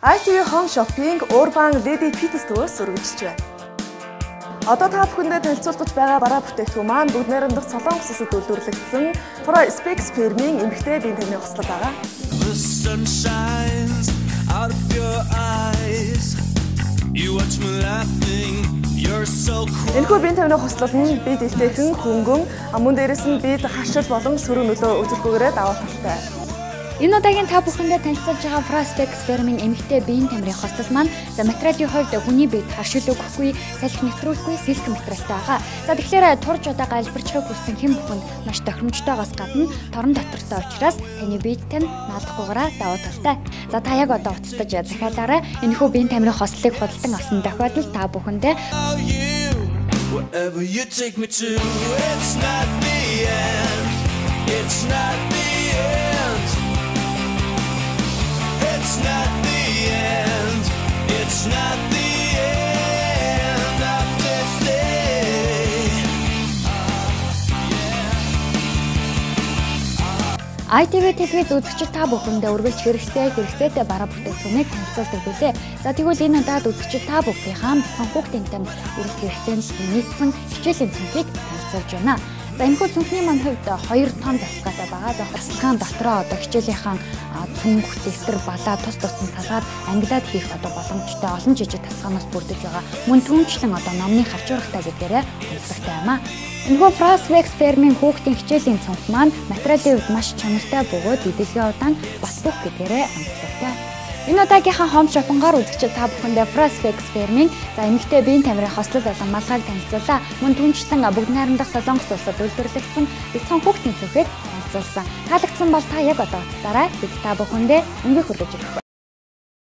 ITV Home Shopping Urban Lady Fitness Tour-с өргөжж байна. Одоо та бүхэндээ танилцуулж байгаа бараа бүтээгдэхүүн маань бүгд найрамдах Солонгос улсад үйлдвэрлэгдсэн Pro Spex Firm-ийн эмэгтэй биеийн тамирын хослол байгаа. Энэхүү биеийн тамирын хослол нь бид илтээхэн хөнгөн мөн дээрэс нь бид хашил болон сөрөг нөлөө үзүүлэхгүйгээр даваа талтай. Энэ удаагийн та бүхэндээ танилцуулж байгаа Pro Spex Firm-ийн эмэгтэй биеийн тамирын хослол маань материалын хувьд хүний биед харшил өгөхгүй, салхи нэвтрүүлэхгүй силк материалтай байгаа. За тэгэхээр турж удаага альбарчхыг хүссэн хэн бүхэнд маш тохиромжтойгоос гадна торон дотортой учраас таны биед тань наадахгүйгээрээ даваа талтай. За та яг одоо уцтаж захиалаарай. Энэхүү биеийн тамирын хослолыг худалдан авсан тохиолдолд та бүхэндээ wherever you take me to, it's not the end. It's not the end. It's not the end. It's not the end of this day. ITV телевиз үзэгчид та бүхэндээ үргэлж хэрэгцээтэй бараа бүтээгдэхүүнийг танилцуулдаг билээ. За тэгвэл энэ удаад үзэгчид та бүхнийхээ бяцхан хүүхдийн тань эрэлт хэрэгцээнд нийцсэн хичээлийн цэнхийг танилцуулж байна. За энэ цэнхний маань хувьд 2 том засгалтай байгаа. За хослолын дотроо одоо хичээлийнхэн цүнх, дэвтэр, балаа тус туссан салгаад ангилаад хийх одоо боломжтой олон жижиг тасгаанаас бүрдэж байгаа. Мөн түүнчлэн одоо номны хавчуурхтай гэдгээрээ онцлогтой юм а. Энэхүү Pro Spex Firm-ийн хүүхдийн хичээлийн цонх маань материалын хувьд маш чанартай бөгөөд эдэлгийн удаан бас бүх гэдгээрээ онцлогтой. Энэ удаагийнхаа Home Shopping-аар үзэгчид та бүхэндээ Pro Spex Firm-ийн за эмэгтэй биеийн тамирын хослол болон малгайг танилцуулаа. Мөн түүнчлэн бүгд найрамдах Солонгос улсад үйлдвэрлэгдсэн бяцхан хүүхдийн цэнхийг танилцуулсан. Таалагдсан бол та яг одоо уцтаарай. Бид та бүхэндээ өнгийн хүргэж өгөх.